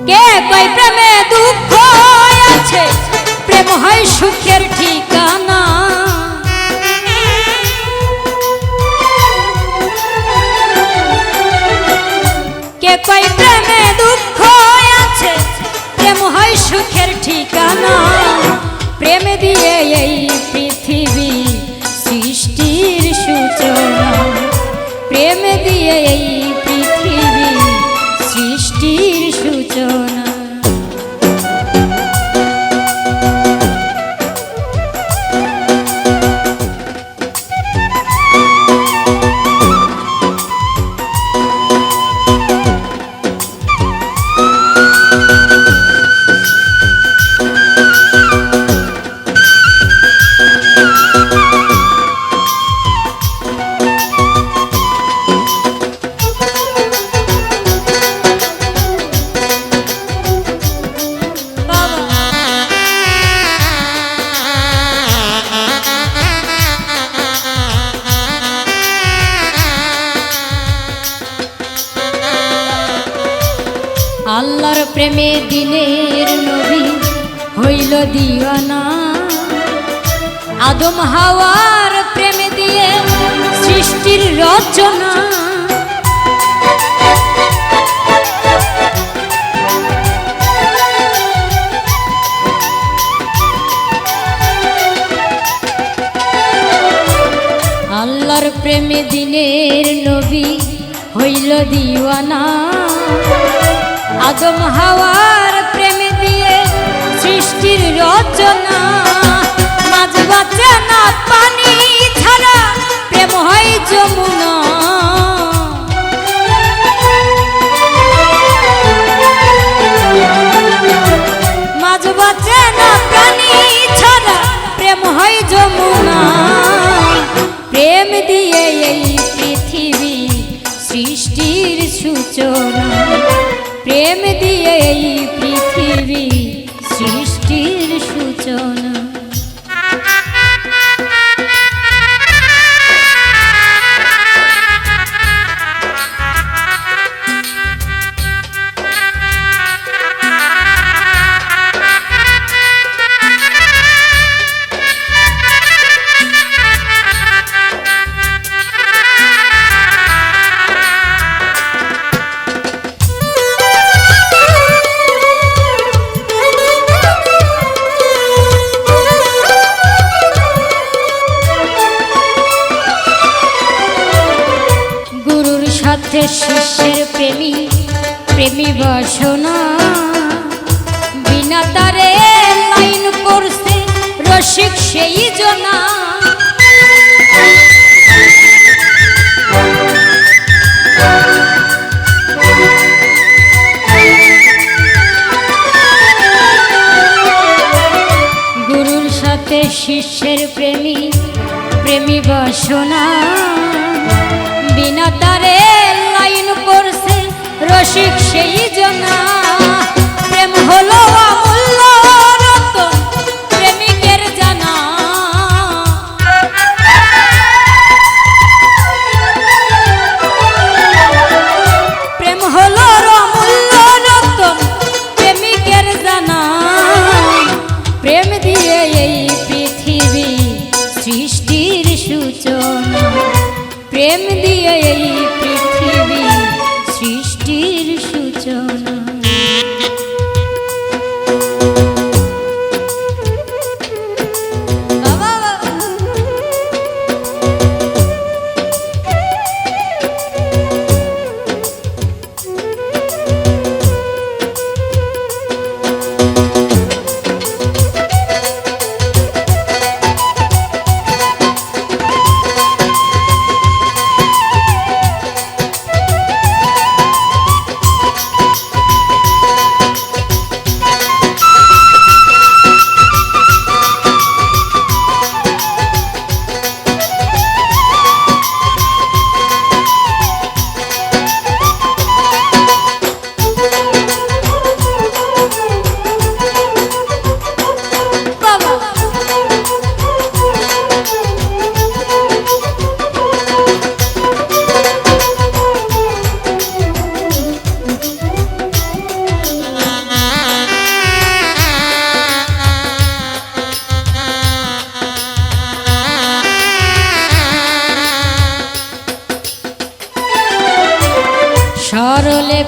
কে কই প্রেমে দুঃখ আছে, প্রেম হয় সুখের ঠিকানা। কে কই প্রেমে দুঃখ আছে, প্রেম হয় সুখের ঠিকানা। প্রেম দিয়ে এই পৃথিবী সৃষ্টির সূচনা, প্রেম দিয়ে এই পৃথিবী সৃষ্টির সূচনা। আল্লাহর প্রেমে দিনের নবী হইল দিওয়ানা, আদম হাওয়ার প্রেমে দিয়ে সৃষ্টির রচনা। আল্লাহর প্রেমে দিনের নবী হইল দিওয়ানা, আদম হাওয়ার প্রেমে দিয়ে সৃষ্টির রচনা। মাছ বাঁচে না পানি ছাড়া, প্রেম হয় যমুনা। মাছ বাঁচে না প্রাণী ছাড়া, প্রেম হয় যমুনা। প্রেম দিয়ে এই পৃথিবী সৃষ্টির সূচনা, প্রেম দিয়ে এই পৃথিবী সৃষ্টির সূচনা। শিষ্যের প্রেমী প্রেমী বাসনা, বিনা তারে লাইন করছে রসিক সেই জনা। গুরুর সাথে শিষ্যের প্রেমী প্রেমী বাসনা, বিনা তারে লাইন করছে রসিক সেই জনা। প্রেম হলো অমূল্য রতন, প্রেমিকের জানা। প্রেম হলো অমূল্য রতন, প্রেমিকের জানা। প্রেম দিয়ে এই পৃথিবী সৃষ্টির সূচনা, প্রেম দিয়ে এই পৃথিবী সৃষ্টির সূচনা।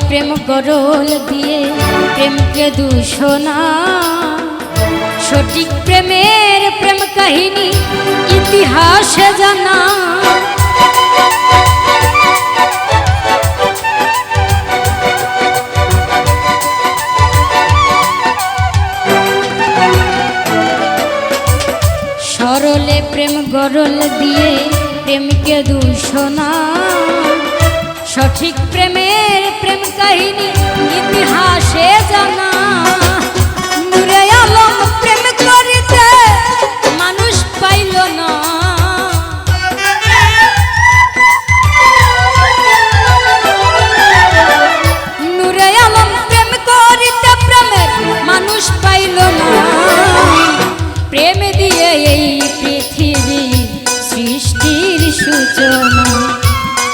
প্রেম গরল দিয়ে প্রেমকে দূষণা, সঠিক প্রেমের প্রেম কাহিনী ইতিহাসে জানা। সরলে প্রেম গরল দিয়ে প্রেমকে দূষণা, সঠিক প্রেমের প্রেম কাহিনী ইতিহাসে জানা। নূরে আলম প্রেম করিতে মানুষ পাইল না, নূরে আলম প্রেম করিতে প্রেমের মানুষ পাইল না। প্রেম দিয়ে এই পৃথিবী সৃষ্টির সূচনা,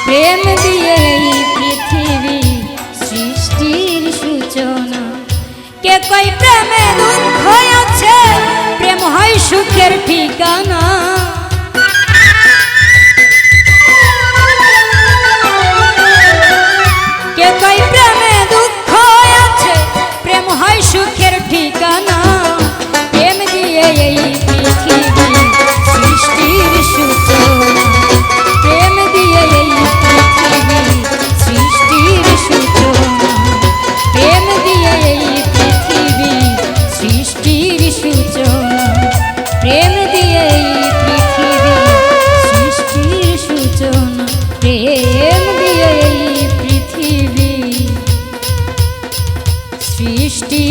প্রেম দিয়ে এই পৃথিবী সৃষ্টির সূচনা। কে কই প্রেমে দুঃখ আছে, প্রেম হয় সুখের ঠিকানা। কে কই প্রেমে দুঃখ আছে, প্রেম হয় সুখের ঠিকানা। প্রেম দিয়ে এই পৃথিবী সৃষ্টির সূচনা, প্রেম দিয়ে এই পৃথিবী সৃষ্টির সূচনা, প্রেম দিয়ে এই পৃথিবী সৃষ্টির সূচনা, প্রেম দিয়ে এই পৃথিবী সৃষ্টির সূচনা, প্রেম দিয়ে এই পৃথিবী সৃষ্টি।